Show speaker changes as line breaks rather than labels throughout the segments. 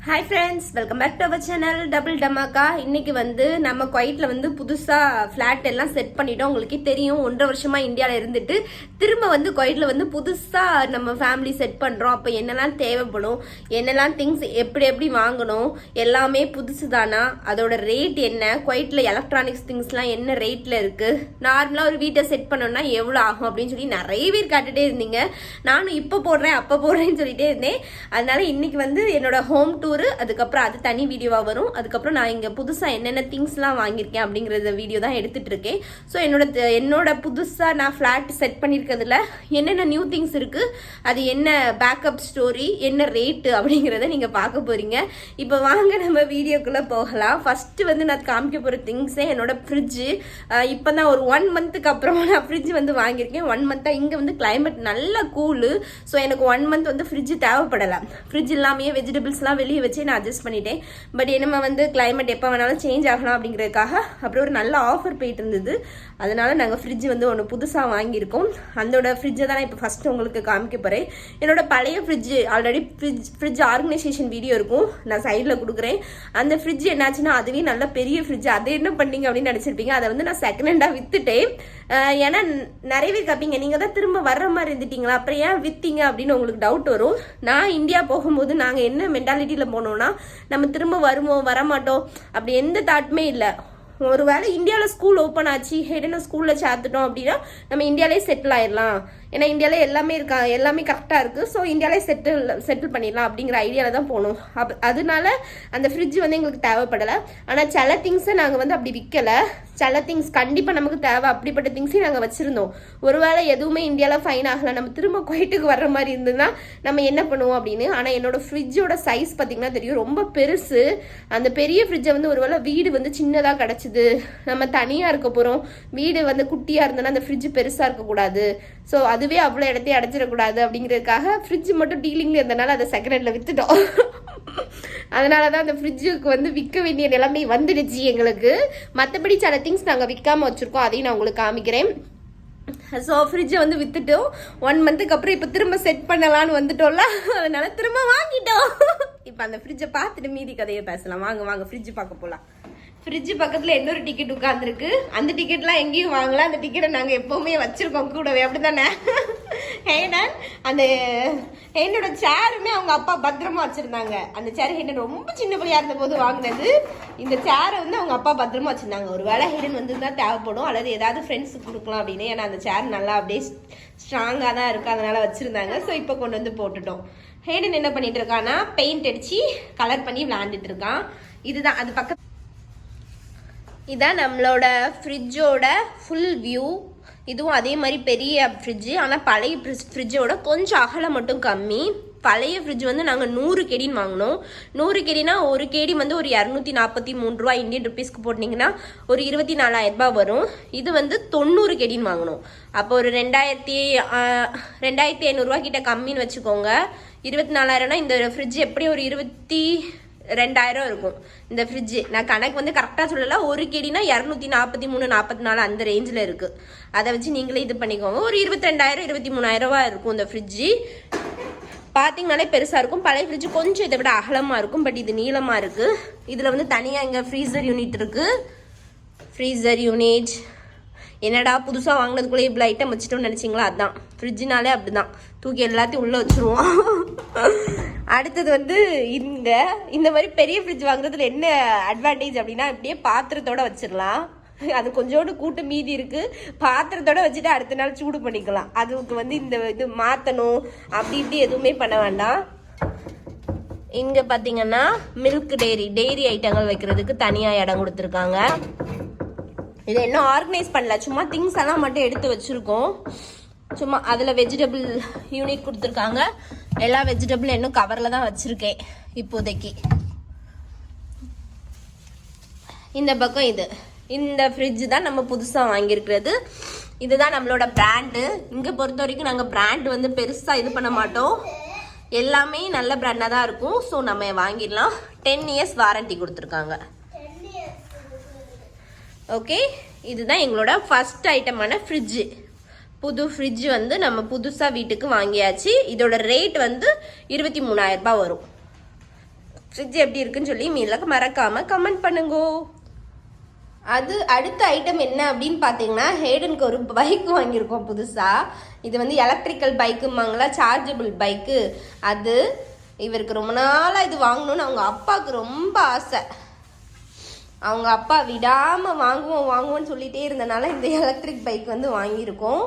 Hi friends, welcome back to our channel Double Dhamaka. இன்னைக்கு வந்து நம்ம குவைட்ல வந்து புதுசா ஃபிளாட் எல்லாம் செட் பண்ணிட்டோம். உங்களுக்கு தெரியும் 1.5 வருஷமா இந்தியால இருந்துட்டு திரும்ப வந்து குவைட்ல வந்து புதுசா நம்ம ஃபேமிலி செட் பண்றோம். அப்ப என்னெல்லாம் தேவைப்படும், என்னெல்லாம் திங்ஸ் எப்படி வாங்கணும், எல்லாமே புதுசுதானா, அதோட ரேட் என்ன, குவைட்ல எலக்ட்ரானிக்ஸ் திங்ஸ்லாம் என்ன ரேட்ல இருக்கு, நார்மலா ஒரு வீட்டை செட் பண்ணணும்னா எவ்வளவு ஆகும் அப்படின்னு சொல்லி நிறைய பேர் காட்டுட்டே இருந்தீங்க. நானும் இப்ப போடுறேன் அப்ப போடுறேன்னு சொல்லிட்டே இருந்தேன். அதனால இன்னைக்கு வந்து என்னோட ஹோம் டூர், அதுக்கப்புறம் அது தனி வீடியோவா வரும். அதுக்கப்புறம் நான் இங்க புதுசா என்னென்ன திங்ஸ்லாம் வாங்கியிருக்கேன் அப்படிங்கறத வீடியோ தான் எடுத்துட்டு இருக்கேன். ஸோ என்னோட புதுசா நான் ஃபிளாட் செட் பண்ணியிருக்கிறதுல என்னென்ன நியூ திங்ஸ் இருக்கு, அது என்ன பேக்கப் ஸ்டோரி, என்ன ரேட்டு அப்படிங்கிறத நீங்க பார்க்க போறீங்க. இப்போ வாங்க நம்ம வீடியோக்குள்ள போகலாம். ஃபர்ஸ்ட் வந்து நான் காமிக்க போற திங்ஸே என்னோட ஃப்ரிட்ஜு. இப்போதான் ஒரு 1 மந்த்துக்கு அப்புறமா நான் ஃப்ரிட்ஜ் வந்து வாங்கியிருக்கேன். 1 மந்த்தா இங்க வந்து கிளைமேட் நல்லா கூலு. ஸோ எனக்கு 1 மந்த் வந்து ஃப்ரிட்ஜ் தேவைப்படலை. ஃப்ரிட்ஜ் இல்லாமையே வெஜிடபிள்ஸ்லாம் வெளியே வச்சு நான் அட்ஜஸ்ட் பண்ணிட்டேன். பட் என்னமா வந்து கிளைமேட் எப்போ வேணாலும் சேஞ்ச் ஆகலாம் அப்படிங்கிறதுக்காக அப்புறம் ஒரு நல்ல ஆஃபர் போயிட்டு இருந்தது. அதனால நாங்கள் ஃப்ரிட்ஜ் வந்து ஒன்று புதுசாக வாங்கியிருக்கோம். அதோட ஃப்ரிட்ஜை தான் நான் இப்போ ஃபர்ஸ்ட் உங்களுக்கு காமிக்க போகிறேன். என்னோட பழைய fridge already fridge organisation video இருக்கும், நான் சைடில் கொடுக்குறேன். அந்த ஃப்ரிட்ஜ் என்னாச்சுன்னா அதுவே நல்ல பெரிய ஃப்ரிட்ஜ், அதை என்ன பண்ணீங்க அப்படின்னு நினச்சிருப்பீங்க. அதை வந்து நான் செகண்ட் ஹேண்டாக வித்துட்டேன். ஏன்னா நிறைய பேர் கேட்பீங்க, நீங்கள் தான் திரும்ப வர்ற மாதிரி இருந்துட்டீங்களா, அப்புறம் ஏன் வித்தீங்க அப்படின்னு உங்களுக்கு டவுட் வரும். நான் இந்தியா போகும்போது நாங்கள் என்ன மென்டாலிட்டியில் போனோம்னா, நம்ம திரும்ப வருவோம் வரமாட்டோம் அப்படி எந்த தாட்டுமே இல்லை. ஒருவேளை இந்தியாவில் ஸ்கூல் ஓப்பன் ஆச்சு, ஹெடனை ஸ்கூலில் சேர்த்துட்டோம் அப்படின்னா நம்ம இந்தியாவிலே செட்டில் ஆயிடலாம். ஏன்னா இந்தியாவிலே எல்லாமே கரெக்டாக இருக்குது. ஸோ இந்தியாவிலே செட்டில் பண்ணிடலாம் அப்படிங்கிற ஐடியாவில் தான் போகணும். அதனால அந்த ஃப்ரிட்ஜ் வந்து எங்களுக்கு தேவைப்படலை. ஆனால் சில திங்ஸை நாங்கள் வந்து அப்படி விற்கலை. சில திங்ஸ் கண்டிப்பாக நமக்கு தேவை, அப்படிப்பட்ட திங்ஸையும் நாங்கள் வச்சுருந்தோம். ஒருவேளை எதுவுமே இந்தியாவில் ஃபைன் ஆகலை, நம்ம திரும்ப குவைட்டுக்கு வர்ற மாதிரி இருந்ததுன்னா நம்ம என்ன பண்ணுவோம் அப்படின்னு. ஆனால் என்னோட ஃப்ரிட்ஜோட சைஸ் பார்த்தீங்கன்னா தெரியும், ரொம்ப பெருசு. அந்த பெரிய ஃப்ரிட்ஜை வந்து ஒருவேளை வீடு வந்து சின்னதாக கிடச்சிது, நம்ம தனியாக இருக்க போகிறோம், வீடு வந்து குட்டியாக இருந்தோன்னா அந்த ஃப்ரிட்ஜ் பெருசாக இருக்கக்கூடாது, ஸோ அதுவே அவ்வளோ இடத்தையும் அடைச்சிடக்கூடாது அப்படிங்கிறதுக்காக ஃப்ரிட்ஜ் மட்டும் டீலிங்ல இருந்தனால அதை செகண்ட் ஹேண்ட்ல வித்துட்டோம். அதனாலதான் அந்த ஃப்ரிட்ஜுக்கு வந்து விற்க வேண்டிய நிலைமை வந்துடுச்சு எங்களுக்கு. மற்றபடி சில திங்ஸ் நாங்கள் விற்காம வச்சிருக்கோம், அதையும் நான் உங்களுக்கு காமிக்கிறேன். ஸோ ஃப்ரிட்ஜை வந்து வித்துட்டோம். 1 மந்த்துக்கு அப்புறம் இப்போ திரும்ப செட் பண்ணலான்னு வந்துட்டோம்ல, அதனால திரும்ப வாங்கிட்டோம். இப்போ அந்த ஃப்ரிட்ஜை பார்த்துட்டு மீதி கதையை பேசலாம். வாங்க ஃப்ரிட்ஜ் பார்க்க போகலாம். ஃப்ரிட்ஜ் பக்கத்தில் இன்னொரு டிக்கெட் உட்காந்துருக்கு. அந்த டிக்கெட்லாம் எங்கேயும் வாங்கலாம், அந்த டிக்கெட்டை நாங்கள் எப்போவுமே வச்சுருக்கோம் கூடவே, அப்படி தானே. ஹேடன் அந்த என்னோட சேருமே அவங்க அப்பா பத்திரமா வச்சுருந்தாங்க. அந்த சேர் ஹேடன் ரொம்ப சின்ன பிள்ளையா இருந்த போது வாங்கினது. இந்த சேரை வந்து அவங்க அப்பா பத்திரமா வச்சுருந்தாங்க. ஒரு வேளை ஹேடன் வந்து தான் தேவைப்படும், அல்லது ஏதாவது ஃப்ரெண்ட்ஸுக்கு கொடுக்கலாம் அப்படின்னு. ஏன்னா அந்த சேர் நல்லா அப்படியே ஸ்ட்ராங்காக தான் இருக்குது, அதனால வச்சுருந்தாங்க. ஸோ இப்போ கொண்டு வந்து போட்டுட்டோம். ஹேடன் என்ன பண்ணிட்டு இருக்கான்னா பெயிண்ட் அடித்து கலர் பண்ணி விளையாண்டுட்டு இருக்கான். இதுதான் அது பக்கத்து, இதான் நம்மளோட ஃப்ரிட்ஜோட ஃபுல் வியூ. இதுவும் அதே மாதிரி பெரிய ஃப்ரிட்ஜு, ஆனால் பழைய ஃப்ரிட்ஜோட கொஞ்சம் அகலம் மட்டும் கம்மி. பழைய ஃப்ரிட்ஜ் வந்து நாங்கள் 100 கேடின்னு வாங்கினோம். 100 கேடினா ஒரு கேடி வந்து ஒரு 243 ரூபா இந்தியன் ருபீஸ்க்கு போட்டிங்கன்னா ஒரு 24,000 ரூபாய் வரும். இது வந்து 90 கேடின்னு வாங்கினோம். அப்போ ஒரு 2,500 கிட்ட கம்மின்னு வச்சுக்கோங்க. 24,000னா இந்த ஃப்ரிட்ஜ் எப்படி ஒரு 22,000 இருக்கும் இந்த ஃப்ரிட்ஜு. நான் கணக்கு வந்து கரெக்டாக சொல்லலை. ஒரு கேடினா 243 44 அந்த ரேஞ்சில் இருக்குது. அதை வச்சு நீங்களே இது பண்ணிக்கோங்க. ஒரு 22,000 23,000 ரூபா இருக்கும் இந்த ஃப்ரிட்ஜு. பார்த்தீங்கனாலே பெருசாக இருக்கும். பழைய ஃப்ரிட்ஜு கொஞ்சம் இதை விட அகலமாக இருக்கும், பட் இது நீளமாக இருக்குது. இதில் வந்து தனியாக இங்கே ஃப்ரீசர் யூனிட் இருக்குது. ஃப்ரீசர் யூனிட் என்னடா புதுசாக வாங்கினதுக்குள்ளே இவ்வளோ ஐட்டம் வச்சுட்டோம்னு நினச்சிங்களா, அதுதான் ஃப்ரிட்ஜினாலே அப்படி தான், தூக்கி எல்லாத்தையும் உள்ளே வச்சுருவோம். அடுத்தது வந்து இந்த மாதிரி பெரிய ஃப்ரிட்ஜ் வாங்குறதுல என்ன அட்வான்டேஜ் அப்படின்னா, இப்படியே பாத்திரத்தோட வச்சிடலாம். அது கொஞ்சோண்டு கூட்டு மீதி இருக்கு, பாத்திரத்தோட வச்சுட்டு அடுத்த நாள் சூடு பண்ணிக்கலாம். அதுக்கு வந்து இந்த இது மாற்றணும் அப்படி இப்படி எதுவுமே பண்ண வேண்டாம். இங்கே பார்த்தீங்கன்னா மில்க் டெய்ரி ஐட்டங்கள் வைக்கிறதுக்கு தனியாக இடம் கொடுத்துருக்காங்க. இதை இன்னும் ஆர்கனைஸ் பண்ணல, சும்மா திங்ஸ் எல்லாம் மட்டும் எடுத்து வச்சுருக்கோம். சும்மா அதில் வெஜிடபிள் யூனிட் கொடுத்துருக்காங்க. எல்லா வெஜிடபிளும் இன்னும் கவரில் தான் வச்சுருக்கேன் இப்போதைக்கு. இந்த பக்கம் இந்த ஃப்ரிட்ஜ் தான் நம்ம புதுசாக வாங்கியிருக்கிறது. இதுதான் நம்மளோட பிராண்டு. இங்கே பொறுத்த வரைக்கும் நாங்கள் பிராண்டு வந்து பெருசாக இது பண்ண மாட்டோம், எல்லாமே நல்ல பிராண்டாக தான் இருக்கும். ஸோ நம்ம வாங்கிடலாம். 10 இயர்ஸ் வாரண்டி கொடுத்துருக்காங்க. ஓகே, இதுதான் எங்களோட ஃபர்ஸ்ட் ஐட்டமான ஃப்ரிட்ஜு. புது ஃப்ரிட்ஜ் வந்து நம்ம புதுசாக வீட்டுக்கு வாங்கியாச்சு. இதோட ரேட் வந்து 23,000 ரூபாய் வரும். ஃப்ரிட்ஜ் எப்படி இருக்குன்னு சொல்லி மீளக்க மறக்காமல் கமெண்ட் பண்ணுங்க. அது அடுத்த ஐட்டம் என்ன அப்படின்னு பார்த்தீங்கன்னா, ஹேடனுக்கு ஒரு பைக் வாங்கியிருக்கோம் புதுசாக. இது வந்து எலக்ட்ரிக்கல் பைக்குமாங்களா, சார்ஜபிள் பைக்கு. அது இவருக்கு ரொம்ப நாளாக இது வாங்கணும்னு அவங்க அப்பாவுக்கு ரொம்ப ஆசை. அவங்க அப்பா விடாமல் வாங்குவோன்னு சொல்லிகிட்டே இருந்தனால இந்த எலக்ட்ரிக் பைக் வந்து வாங்கியிருக்கோம்.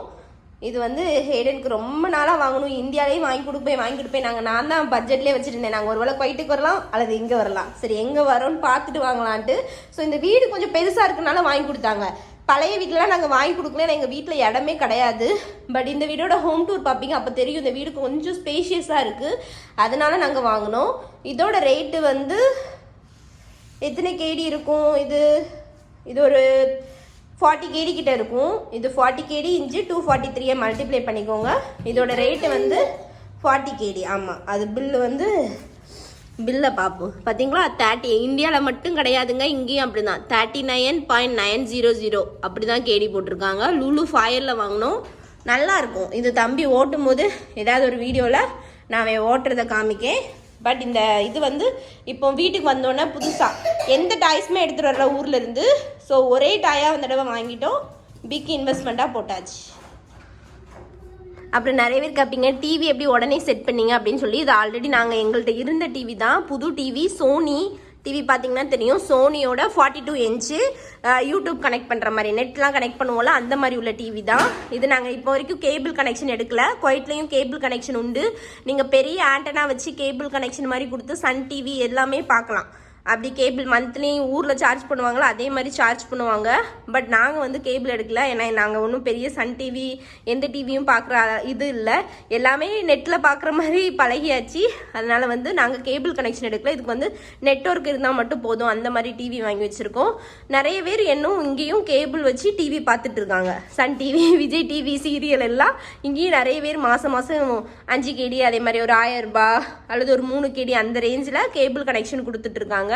இது வந்து ஹேடனுக்கு ரொம்ப நாளாக வாங்கணும், இந்தியாவிலேயே வாங்கி கொடுப்பேன். நான் தான் பட்ஜெட்லேயே வச்சுருந்தேன், நாங்கள் ஒரு வேளை குவைட்டுக்கு வரலாம் அல்லது இங்கே வரலாம், சரி எங்கே வரோன்னு பார்த்துட்டு வாங்கலான்ட்டு. ஸோ இந்த வீடு கொஞ்சம் பெருசாக இருக்கனால வாங்கி கொடுத்தாங்க. பழைய வீட்டிலலாம் நாங்கள் வாங்கி கொடுக்கல, எங்கள் வீட்டில் இடமே கிடையாது. பட் இந்த வீடோட ஹோம் டூர் பார்ப்பீங்க, அப்போ தெரியும் இந்த வீடு கொஞ்சம் ஸ்பேஷியஸாக இருக்குது, அதனால நாங்கள் வாங்கினோம். இதோட ரேட்டு வந்து எத்தனை கேடி இருக்கும், இது ஒரு 40 கேடி கிட்ட இருக்கும். இது 40 கேடி இன்ச்சு 243 மல்டிப்ளை பண்ணிக்கோங்க. இதோட ரேட்டு வந்து 40 கேடி. ஆமாம், அது பில்லை பார்ப்போம். பார்த்தீங்களா, 30 இந்தியாவில் மட்டும் கிடையாதுங்க, இங்கேயும் அப்படி தான் 39.900 அப்படி தான் கேடி போட்டிருக்காங்க. லூலு ஃபாயரில் வாங்கினோம், நல்லாயிருக்கும். இது தம்பி ஓட்டும் போது ஏதாவது ஒரு வீடியோவில் நான் ஓட்டுறதை காமிக்கேன். பட் இந்த இது வந்து இப்போ வீட்டுக்கு வந்தோடனே புதுசாக எந்த டாய்ஸுமே எடுத்துகிட்டு வரல ஊர்லேருந்து. ஸோ ஒரே டாயாக அந்த தடவை வாங்கிட்டோம், பிக் இன்வெஸ்ட்மெண்ட்டாக போட்டாச்சு. அப்புறம் நிறைய பேர் கேட்பீங்க டிவி எப்படி உடனே செட் பண்ணீங்க அப்படின்னு சொல்லி. இது ஆல்ரெடி நாங்கள் எங்கள்கிட்ட இருந்த டிவி தான், புது டிவி. சோனி டிவி பார்த்தீங்கன்னா தெரியும், சோனியோட 42 இன்ச்சு யூடியூப் கனெக்ட் பண்ணுற மாதிரி, நெட்லாம் கனெக்ட் பண்ணுவோம்ல அந்த மாதிரி உள்ள டிவி தான் இது. நாங்கள் இப்போ வரைக்கும் கேபிள் கனெக்ஷன் எடுக்கல, குவைட்லேயும் கேபிள் கனெக்ஷன் உண்டு. நீங்கள் பெரிய ஆண்டனா வச்சு கேபிள் கனெக்ஷன் மாதிரி கொடுத்து சன் டிவி எல்லாமே பார்க்கலாம். அப்படி கேபிள் மந்த்லி ஊரில் சார்ஜ் பண்ணுவாங்களோ அதே மாதிரி சார்ஜ் பண்ணுவாங்க. பட் நாங்கள் வந்து கேபிள் எடுக்கல, ஏன்னா நாங்கள் ஒன்றும் பெரிய சன் டிவி எந்த டிவியும் பார்க்குற இது இல்லை, எல்லாமே நெட்டில் பார்க்குற மாதிரி பழகியாச்சு. அதனால் வந்து நாங்கள் கேபிள் கனெக்ஷன் எடுக்கல. இதுக்கு வந்து நெட்வொர்க் இருந்தால் மட்டும் போதும், அந்த மாதிரி டிவி வாங்கி வச்சுருக்கோம். நிறைய பேர் இன்னும் இங்கேயும் கேபிள் வச்சு டிவி பார்த்துட்டு இருக்காங்க. Sun TV, Vijay TV, serial எல்லாம் இங்கேயும் நிறைய பேர் மாதம் 5 கேடி, அதே மாதிரி ஒரு 1000 ரூபாய் அல்லது ஒரு 3 கேடி அந்த ரேஞ்சில் கேபிள் கனெக்ஷன் கொடுத்துட்டு இருக்காங்க.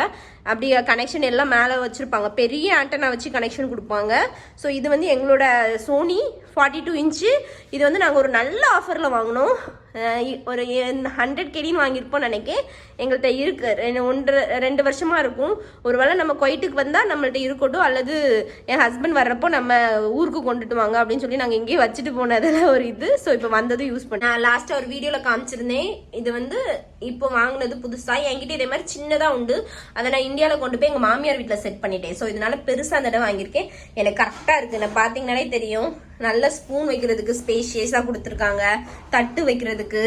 அப்படி கனெக்ஷன் எல்லாம் மேலே வச்சுருப்பாங்க, பெரிய ஆண்டனா வச்சு கனெக்ஷன் கொடுப்பாங்க. ஸோ இது வந்து எங்களோட சோனி 42 இன்ச்சு. இது வந்து நாங்கள் ஒரு நல்ல ஆஃபரில் வாங்கினோம், ஒரு 100 கேடின்னு வாங்கியிருப்போம் நினைக்கிறேன். எங்கள்கிட்ட இருக்கு 2 வருஷமாக இருக்கும். ஒரு வேளை நம்ம குவைட்டுக்கு வந்தால் நம்மள்ட்ட இருக்கட்டும், அல்லது என் ஹஸ்பண்ட் வர்றப்போ நம்ம ஊருக்கு கொண்டுட்டு வாங்க அப்படின்னு சொல்லி நாங்கள் இங்கேயே வச்சுட்டு போனதில் ஒரு இது. ஸோ இப்போ வந்ததும் யூஸ் பண்ணேன். நான் லாஸ்ட்டாக ஒரு வீடியோவில் காமிச்சிருந்தேன். இது வந்து இப்போ வாங்கினது புதுசாக. என்கிட்ட இதே மாதிரி சின்னதாக உண்டு, அதை நான் இந்தியாவில் கொண்டு போய் எங்கள் மாமியார் வீட்டில் செட் பண்ணிட்டேன். ஸோ இதனால பெருசாக அந்த இடம் வாங்கியிருக்கேன். எனக்கு கரெக்டாக இருக்குது, நான் பார்த்தீங்கன்னாலே தெரியும். நல்ல ஸ்பூன் வைக்கிறதுக்கு ஸ்பேஷியஸாக கொடுத்துருக்காங்க, தட்டு வைக்கிறதுக்கு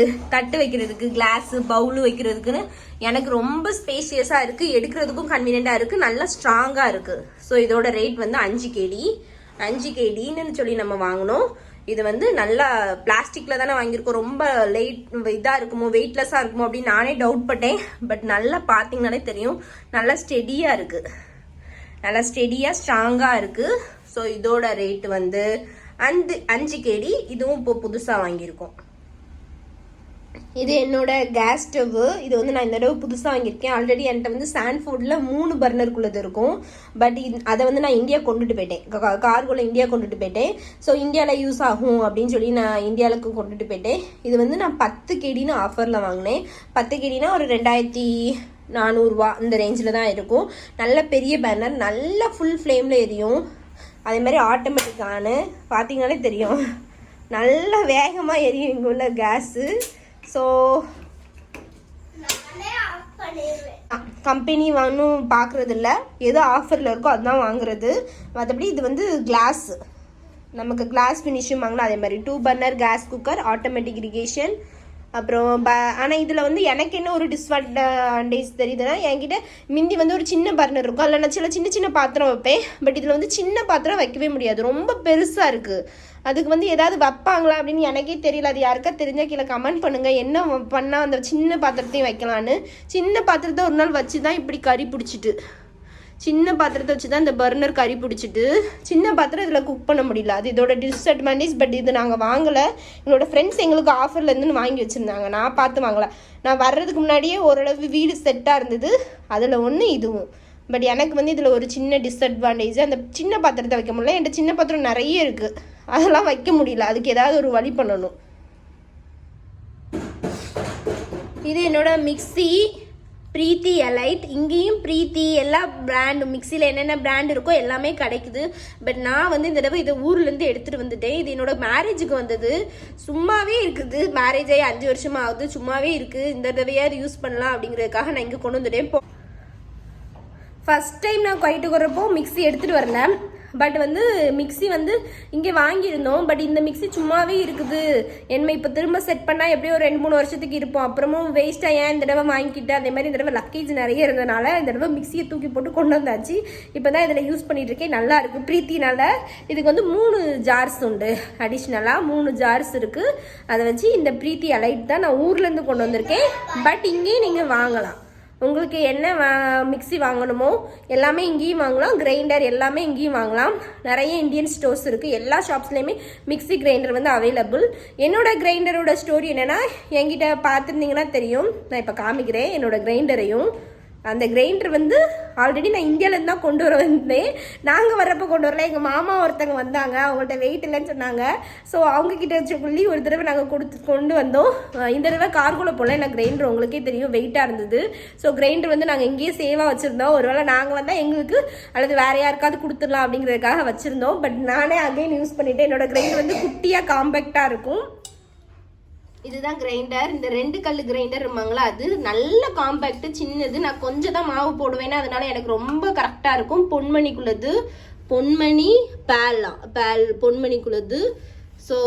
கிளாஸு பவுலு வைக்கிறதுக்குன்னு எனக்கு ரொம்ப ஸ்பேஷியஸாக இருக்குது. எடுக்கிறதுக்கும் கன்வீனியண்ட்டாக இருக்குது, நல்லா ஸ்ட்ராங்காக இருக்குது. ஸோ இதோட ரேட் வந்து 5 கேடின்னு சொல்லி நம்ம வாங்கினோம். இது வந்து நல்லா பிளாஸ்டிக்கில் தானே வாங்கியிருக்கோம், ரொம்ப இதாக இருக்குமோ வெயிட்லெஸ்ஸாக இருக்குமோ அப்படின்னு நானே டவுட் பட்டேன். பட் நல்லா பார்த்தீங்கன்னாலே தெரியும், நல்லா ஸ்டெடியாக இருக்குது, நல்லா ஸ்டெடியாக ஸ்ட்ராங்காக இருக்குது. ஸோ இதோட ரேட்டு வந்து 5 கேடி. இதுவும் இப்போ புதுசாக வாங்கியிருக்கோம். இது என்னோட கேஸ் ஸ்டவ். இது வந்து நான் இந்த தடவை புதுசாக வாங்கியிருக்கேன். ஆல்ரெடி என்கிட்ட வந்து சான்ஃபோர்டில் 3 பர்னருக்குள்ளது இருக்கும். பட் அதை வந்து நான் இந்தியா கொண்டுட்டு போயிட்டேன், கார்கோவில் இந்தியா கொண்டுட்டு போயிட்டேன். ஸோ இந்தியாவில் யூஸ் ஆகும் அப்படின்னு சொல்லி நான் இந்தியாவுக்கு கொண்டுட்டு போயிட்டேன். இது வந்து நான் 10 கேடின்னு ஆஃபரில் வாங்கினேன். 10 கேடினா ஒரு 2400 ரூபா இந்த ரேஞ்சில் தான் இருக்கும். நல்ல பெரிய பர்னர், நல்ல ஃபுல் ஃப்ளேமில் எரியும். அதே மாதிரி ஆட்டோமேட்டிக்கான பார்த்தீங்கன்னாலே தெரியும், நல்ல வேகமாக எரியும் இங்கே உள்ள கேஸு. ஸோ கம்பெனி ஒன்றும் பார்க்குறது இல்லை, எது ஆஃபரில் இருக்கோ அதுதான் வாங்குறது. மற்றபடி இது வந்து கிளாஸ், நமக்கு கிளாஸ் ஃபினிஷும் வாங்கலாம். அதே மாதிரி 2 burner gas cooker, automatic irrigation. அப்புறம் ஆனால் இதில் வந்து எனக்கு என்ன ஒரு டிஸ்அட்வான்டேஜ் தெரியுதுன்னா, என்கிட்ட மிந்தி வந்து ஒரு சின்ன பர்னர் இருக்கும், அதில் நான் சின்ன பாத்திரம் வைப்பேன். பட் இதில் வந்து சின்ன பாத்திரம் வைக்கவே முடியாது, ரொம்ப பெருசாக இருக்குது. அதுக்கு வந்து ஏதாவது வைப்பாங்களா அப்படின்னு எனக்கே தெரியல. அது யாருக்கா தெரிஞ்சால் கீழே கமெண்ட் பண்ணுங்கள், என்ன பண்ணால் அந்த சின்ன பாத்திரத்தையும் வைக்கலான்னு. சின்ன பாத்திரத்தை ஒரு நாள் வச்சு தான் இப்படி கறி பிடிச்சிட்டு, சின்ன பாத்திரத்தை வச்சு தான் இந்த பர்னர் கறி பிடிச்சிட்டு, சின்ன பாத்திரம் இதில் குக் பண்ண முடியல. அது இதோட டிஸ்அட்வான்டேஜ். பட் இது நாங்கள் வாங்கலை, எங்களோட ஃப்ரெண்ட்ஸ் எங்களுக்கு ஆஃபர்லேருந்துன்னு வாங்கி வச்சுருந்தாங்க, நான் பார்த்து வாங்கலை. நான் வர்றதுக்கு முன்னாடியே ஓரளவு வீடு செட்டாக இருந்தது, அதில் ஒன்று இதுவும். பட் எனக்கு வந்து இதில் ஒரு சின்ன டிஸ்அட்வான்டேஜ், அந்த சின்ன பாத்திரத்தை வைக்க முடியல. என்கிட்ட சின்ன பாத்திரம் நிறைய இருக்குது, அதெல்லாம் வைக்க முடியல. அதுக்கு ஏதாவது ஒரு வழி பண்ணணும். இது என்னோட மிக்ஸி, பிரீத்தி எலைட். இங்கேயும் பிரீத்தி எல்லா பிராண்டு மிக்சியில் என்னென்ன பிராண்ட் இருக்கோ எல்லாமே கிடைக்குது. பட் நான் வந்து இந்த தடவை இதை ஊர்லேருந்து எடுத்துகிட்டு வந்துட்டேன். இது என்னோட மேரேஜுக்கு வந்தது. சும்மாவே இருக்குது, மேரேஜ் ஆகி 5 வருஷம் ஆகுது, சும்மாவே இருக்குது. இந்த தடவையாவது யூஸ் பண்ணலாம் அப்படிங்கிறதுக்காக நான் இங்கே கொண்டு வந்துட்டேன். ஃபஸ்ட் டைம் நான் குவைட்டுக்கு வரப்போ மிக்சி எடுத்துகிட்டு வரல. பட் வந்து மிக்சி வந்து இங்கே வாங்கியிருந்தோம். பட் இந்த மிக்சி சும்மாவே இருக்குது. என்ன இப்போ திரும்ப செட் பண்ணால் எப்படியும் ஒரு 2-3 வருஷத்துக்கு இருப்போம். அப்புறமும் வேஸ்ட்டாக ஏன் இந்த தடவை வாங்கிக்கிட்டு, அதே மாதிரி இந்த தடவை லக்கேஜ் நிறைய இருந்ததுனால இந்த தடவை மிக்சியை தூக்கி போட்டு கொண்டு வந்தாச்சு. இப்போ தான் இதில் யூஸ் பண்ணிட்டு இருக்கேன். நல்லா இருக்குது பிரீத்தினால. இதுக்கு வந்து 3 ஜார்ஸ் உண்டு, அடிஷ்னலாக 3 ஜார்ஸ் இருக்குது. அதை வச்சு இந்த பிரீத்தி எலைட் தான் நான் ஊர்லேருந்து கொண்டு வந்திருக்கேன். பட் இங்கேயும் நீங்கள் வாங்கலாம். உங்களுக்கு என்ன மிக்சி வாங்கணுமோ எல்லாமே இங்கேயும் வாங்கலாம். கிரைண்டர் எல்லாமே இங்கேயும் வாங்கலாம். நிறைய இந்தியன் ஸ்டோர்ஸ் இருக்குது. எல்லா ஷாப்ஸ்லேயுமே மிக்சி கிரைண்டர் வந்து அவைலபிள். என்னோட கிரைண்டரோட ஸ்டோரி என்னென்னா, என்கிட்ட பார்த்துருந்தீங்கன்னா தெரியும். நான் இப்போ காமிக்கிறேன் என்னோட கிரைண்டரையும். அந்த கிரைண்டர் வந்து ஆல்ரெடி நான் இந்தியாவிலேருந்து தான் கொண்டு வர வந்தேன். நாங்கள் வரப்போ கொண்டு வரல, எங்கள் மாமா ஒருத்தங்க வந்தாங்க, அவங்கள்ட்ட வெயிட் இல்லைன்னு சொன்னாங்க. ஸோ அவங்கக்கிட்ட சொல்லி ஒரு தடவை நாங்கள் கொண்டு வந்தோம். இந்த தடவை கார்கோவில் போல எனக்கு கிரைண்டர் உங்களுக்கே தெரியும் வெயிட்டாக இருந்தது. ஸோ கிரைண்டர் வந்து நாங்கள் எங்கேயே சேவாக வச்சுருந்தோம். ஒருவேளை நாங்கள் வந்தால் எங்களுக்கு அல்லது வேறு யாருக்காவது கொடுத்துடலாம் அப்படிங்கிறதுக்காக வச்சுருந்தோம். பட் நானே அகைன் யூஸ் பண்ணிவிட்டேன். என்னோடய கிரைண்டர் வந்து குட்டியாக காம்பேக்டாக இருக்கும். இதுதான் கிரைண்டர். இந்த 2 கல் கிரைண்டர் இருப்பாங்களா, அது நல்ல காம்பேக்ட், சின்னது. நான் கொஞ்சம் தான் மாவு போடுவேன்னா அதனால எனக்கு ரொம்ப கரெக்டாக இருக்கும். பொன்மணிக்குள்ளது, பொன்மணி பொன்மணிக்குள்ளது. ஸோ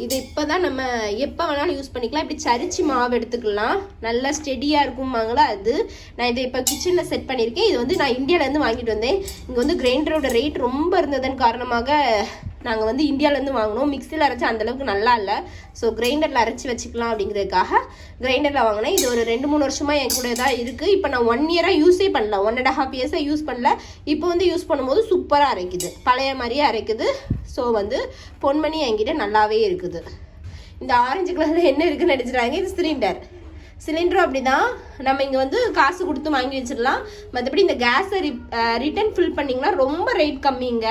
இது இப்போ தான் நம்ம எப்போ வேணாலும் யூஸ் பண்ணிக்கலாம். இப்படி சரிச்சு மாவு எடுத்துக்கலாம், நல்லா ஸ்டெடியாக இருக்கும்பாங்களா அது. நான் இதை இப்போ கிச்சனில் செட் பண்ணியிருக்கேன். இது வந்து நான் இந்தியாவிலேருந்து வாங்கிட்டு வந்தேன். இங்கே வந்து கிரைண்டரோட ரேட் ரொம்ப இருந்ததன் காரணமாக நாங்கள் வந்து இந்தியாவிலேருந்து வாங்கினோம். மிக்சியில் அரைச்சி அந்தளவுக்கு நல்லா இல்லை. ஸோ கிரைண்டரில் அரைச்சி வச்சுக்கலாம் அப்படிங்கிறதுக்காக கிரைண்டரில் வாங்கினேன். இது ஒரு 2-3 வருஷமாக என் கூட தான் இருக்குது. இப்போ நான் 1 இயராக யூஸே பண்ணல, 1.5 இயர்ஸாக யூஸ் பண்ணல. இப்போ வந்து யூஸ் பண்ணும்போது சூப்பராக அரைக்குது, பழைய மாதிரியே அரைக்குது. ஸோ வந்து பொன்மணி என்கிட்ட நல்லாவே இருக்குது. இந்த ஆரஞ்சு கலரில் என்ன இருக்குன்னு நினச்சிட்டாங்க, இது சிலிண்டரும் அப்படி தான். நம்ம இங்கே வந்து காசு கொடுத்து வாங்கி வச்சிடலாம். மற்றபடி இந்த கேஸை ரிட்டர்ன் ஃபில் பண்ணிங்கன்னா ரொம்ப ரேட் கம்மிங்க.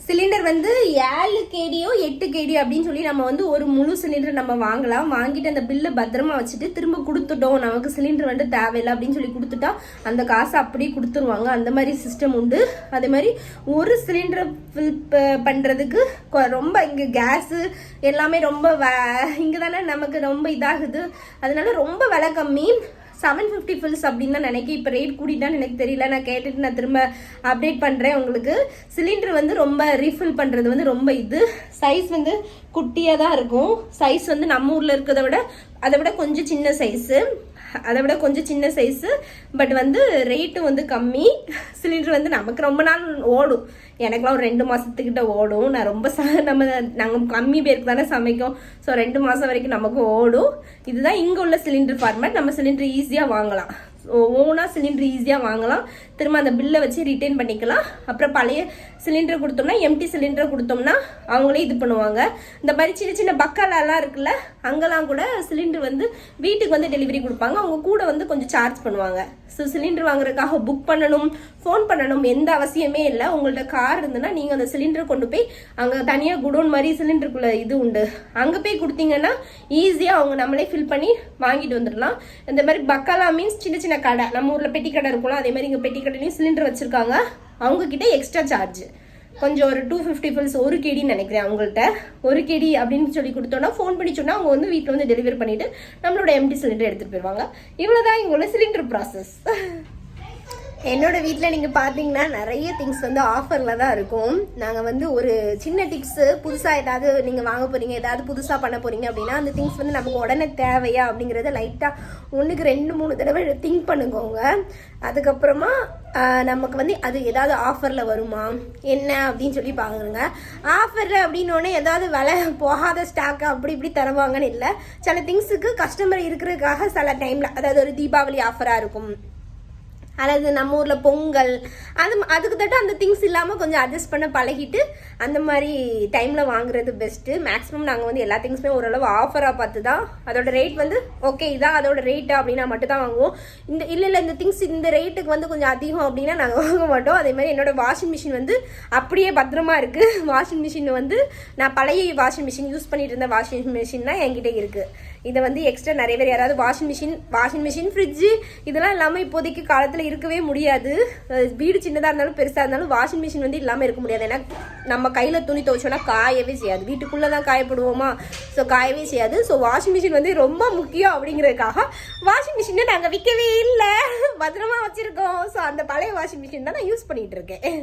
சிலிண்டர் வந்து 7 கேடியோ 8 கேடியோ அப்படின்னு சொல்லி நம்ம வந்து ஒரு முழு சிலிண்டர் நம்ம வாங்கலாம். வாங்கிட்டு அந்த பில்லை பத்திரமா வச்சுட்டு திரும்ப கொடுத்துட்டோம், நமக்கு சிலிண்டர் வந்து தேவையில்லை அப்படின்னு சொல்லி கொடுத்துட்டா அந்த காசை அப்படியே கொடுத்துருவாங்க. அந்த மாதிரி சிஸ்டம் உண்டு. அதே மாதிரி ஒரு சிலிண்டரை ஃபில் பண்ணுறதுக்கு ரொம்ப இங்கே கேஸு எல்லாமே ரொம்ப இங்கே தானே நமக்கு ரொம்ப இதாகுது. அதனால ரொம்ப விலை கம்மி. 750 ஃபில்ஸ் அப்படின்னு தான் நினைக்கிறேன். இப்போ ரேட் கூட்டிட்டான்னு எனக்கு தெரியல. நான் கேட்டுட்டு நான் திரும்ப அப்டேட் பண்ணுறேன் உங்களுக்கு. சிலிண்டர் வந்து ரொம்ப ரீஃபில் பண்ணுறது வந்து ரொம்ப சைஸ் வந்து குட்டியாக தான் இருக்கும். சைஸ் வந்து நம்ம ஊரில் இருக்கிறத அதை விட கொஞ்சம் சின்ன சைஸு. பட் வந்து ரேட்டும் வந்து கம்மி. சிலிண்டர் வந்து நமக்கு ரொம்ப நாள் ஓடும். எனக்குலாம் ஒரு 2 மாதத்துக்கிட்ட ஓடும். நான் ரொம்ப நாங்கள் கம்மி பேருக்கு தானே சமைக்கும். ஸோ 2 மாதம் வரைக்கும் நமக்கு ஓடும். இதுதான் இங்கே உள்ள சிலிண்டர் ஃபார்மேட். நம்ம சிலிண்டர் ஈஸியாக வாங்கலாம், ஓனாக சிலிண்டர் ஈஸியாக வாங்கலாம். திரும்ப அந்த பில்லை வச்சு ரிட்டர்ன் பண்ணிக்கலாம். அப்புறம் பழைய சிலிண்டர் கொடுத்தோம்னா, எம்டி சிலிண்டர் கொடுத்தோம்னா அவங்களே இது பண்ணுவாங்க. இந்த மாதிரி சின்ன சின்ன பக்காலெல்லாம் இருக்குல்ல, அங்கெல்லாம் கூட சிலிண்டர் வந்து வீட்டுக்கு வந்து டெலிவரி கொடுப்பாங்க. அவங்க கூட வந்து கொஞ்சம் சார்ஜ் பண்ணுவாங்க. ஸோ சிலிண்டர் வாங்குறதுக்காக புக் பண்ணணும், ஃபோன் பண்ணணும் எந்த அவசியமே இல்லை. உங்கள்ட்ட கார் இருந்ததுன்னா நீங்கள் அந்த சிலிண்டர் கொண்டு போய் அங்கே தனியாக குடோன் மாதிரி சிலிண்டருக்குள்ளே இது உண்டு, அங்கே போய் கொடுத்தீங்கன்னா ஈஸியாக அவங்க நம்மளே ஃபில் பண்ணி வாங்கிட்டு வந்துடலாம். இந்த மாதிரி பக்காலா மீன்ஸ் சின்ன சின்ன கடை, நம்ம ஊரில் பெட்டி கடை இருக்கும்ல, அதே மாதிரி இங்கே பெட்டி கடையிலையும் சிலிண்டர் வச்சுருக்காங்க. அவங்கக்கிட்ட எக்ஸ்ட்ரா சார்ஜ் கொஞ்சம் ஒரு 250 ஃபில்ஸ் 1 கேடின்னு நினைக்கிறேன். அவங்கள்ட்ட 1 கேடி அப்படின்னு சொல்லி கொடுத்தோன்னா ஃபோன் பண்ணி சொன்னால் அவங்க வந்து வீட்டில் வந்து டெலிவரி பண்ணிவிட்டு நம்மளோட எம்டி சிலிண்டர் எடுத்துகிட்டு போயிடுவாங்க. இவ்வளோதான் இவங்களோட சிலிண்டர் ப்ராசஸ். என்னோட வீட்டில் நீங்கள் பார்த்தீங்கன்னா நிறைய திங்ஸ் வந்து ஆஃபரில் தான் இருக்கும். நாங்கள் வந்து ஒரு சின்ன டிப்ஸு, புதுசாக ஏதாவது நீங்கள் வாங்க போகிறீங்க, ஏதாவது புதுசாக பண்ண போகிறீங்க அப்படின்னா அந்த திங்ஸ் வந்து நமக்கு உடனே தேவையா அப்படிங்கிறத லைட்டாக 1க்கு 2-3 தடவை திங்க் பண்ணுங்கோங்க. அதுக்கப்புறமா நமக்கு வந்து அது ஏதாவது ஆஃபரில் வருமா என்ன அப்படின்னு சொல்லி பாருங்க. ஆஃபரில் அப்படின்னோடனே ஏதாவது விலை போகாத ஸ்டாக்கு அப்படி இப்படி தருவாங்கன்னு இல்லை. சில திங்ஸுக்கு கஸ்டமர் இருக்கிறதுக்காக சில டைமில், அதாவது ஒரு தீபாவளி ஆஃபராக இருக்கும், அல்லது நம்ம ஊரில் பொங்கல், அதுக்கு தட்ட அந்த திங்ஸ் இல்லாமல் கொஞ்சம் அட்ஜஸ்ட் பண்ண பழகிட்டு அந்த மாதிரி டைமில் வாங்குறது பெஸ்ட்டு. மேக்ஸிமம் நாங்கள் வந்து எல்லா திங்ஸுமே ஓரளவு ஆஃபராக பார்த்து தான், அதோட ரேட் வந்து ஓகே இதான் அதோட ரேட்டா அப்படின்னா மட்டும் தான் வாங்குவோம். இந்த திங்ஸ் இந்த ரேட்டுக்கு வந்து கொஞ்சம் அதிகம் அப்படின்னா நாங்கள் வாங்க மாட்டோம். அதே மாதிரி என்னோட வாஷிங் மிஷின் வந்து அப்படியே பத்திரமா இருக்குது. வாஷிங் மிஷின் வந்து நான் பழைய வாஷிங் மிஷின் யூஸ் பண்ணிட்டு இருந்த வாஷிங் மிஷின் தான் என்கிட்ட இருக்குது. இதை வந்து எக்ஸ்ட்ரா நிறைய பேர் யாராவது வாஷிங் மிஷின் ஃப்ரிட்ஜு இதெல்லாம் இல்லாமல் இப்போதைக்கு காலத்தில் இருக்கவே முடியாது. வீடு சின்னதாக இருந்தாலும் பெருசாக இருந்தாலும் வாஷிங் மிஷின் வந்து இல்லாமல் இருக்க முடியாது. ஏன்னா நம்ம கையில் துணி துவைச்சோன்னா காயவே செய்யாது, வீட்டுக்குள்ளே தான் காயப்படுவோமா, ஸோ காயவே செய்யாது. ஸோ வாஷிங் மிஷின் வந்து ரொம்ப முக்கியம் அப்படிங்கிறதுக்காக வாஷிங் மிஷினை நாங்கள் விற்கவே இல்லை, பத்திரமா வச்சுருக்கோம். ஸோ அந்த பழைய வாஷிங் மிஷின் தான் நான் யூஸ் பண்ணிகிட்டு இருக்கேன்.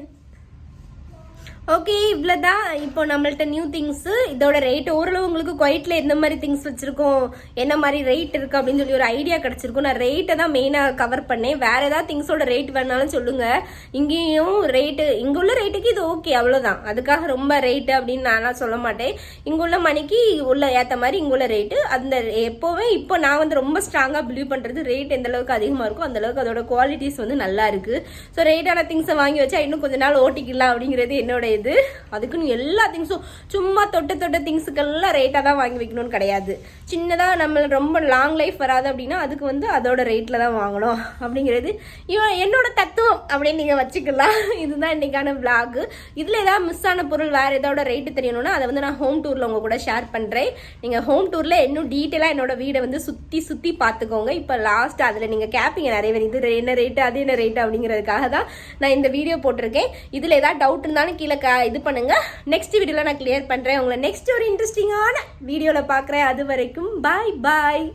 ஓகே, இவ்வளோதான். இப்போ நம்மள்ட்ட நியூ திங்ஸு, இதோட ரேட் ஓரளவு உங்களுக்கு குவைட்டில் எந்த மாதிரி திங்ஸ் வச்சுருக்கோம், என்ன மாதிரி ரேட் இருக்குது அப்படின்னு சொல்லி ஒரு ஐடியா கிடச்சிருக்கும். நான் ரேட்டை தான் மெயினாக கவர் பண்ணேன். வேறு ஏதாவது திங்ஸோட ரேட் வேணாலும் சொல்லுங்கள். இங்கேயும் ரேட்டு, இங்கே உள்ள ரேட்டுக்கு இது ஓகே, அவ்வளோதான். அதுக்காக ரொம்ப ரேட்டு அப்படின்னு நான்லாம் சொல்ல மாட்டேன். இங்கே உள்ள மணிக்கு உள்ள ஏற்ற மாதிரி இங்கே உள்ள ரேட்டு அந்த எப்போவே இப்போ நான் வந்து ரொம்ப ஸ்ட்ராங்காக பிலீவ் பண்ணுறது ரேட் எந்த அளவுக்கு அதிகமாக இருக்கும் அந்தளவுக்கு அதோட குவாலிட்டிஸ் வந்து நல்லா இருக்குது. ஸோ ரேட்டான திங்ஸை வாங்கி வச்சா இன்னும் கொஞ்ச நாள் ஓட்டிக்கலாம் அப்படிங்கிறது என்னோட இது. அதுக்குன்னு எல்லா திங்ஸும் சும்மா தொட்ட திங்ஸுக்கெல்லாம் ரேட்டாக தான் வாங்கி வைக்கணும்னு கிடையாது. சின்னதாக நம்ம ரொம்ப லாங் லைஃப் வராது அப்படின்னா அதுக்கு வந்து அதோட ரேட்டில் தான் வாங்கணும் அப்படிங்கிறது என்னோட தத்துவம் அப்படின்னு நீங்கள் வச்சுக்கலாம். இதுதான் இன்றைக்கான விளாகு. இதில் ஏதாவது மிஸ் ஆன பொருள் வேறு ஏதோட ரேட்டு தெரியணும்னா அதை வந்து நான் ஹோம் டூரில் உங்கள் கூட ஷேர் பண்ணுறேன். நீங்கள் ஹோம் டூரில் இன்னும் டீட்டெயிலாக என்னோட வீடை வந்து சுற்றி பார்த்துக்கோங்க. இப்போ லாஸ்ட் அதில் நீங்கள் கேட்பீங்க நிறைய பேர், இது என்ன ரேட்டு அது என்ன ரேட்டு அப்படிங்கிறதுக்காக தான் நான் இந்த வீடியோ போட்டிருக்கேன். இதில் ஏதாவது டவுட் இருந்தாலும் கீழே இது பண்ணுங்க. நெக்ஸ்ட் வீடியோல நான் கிளியர் பண்றேன். உங்களை நெக்ஸ்ட் ஒரு இன்ட்ரெஸ்டிங்கான வீடியோல பார்க்குறேன். அது வரைக்கும் பாய் பாய்.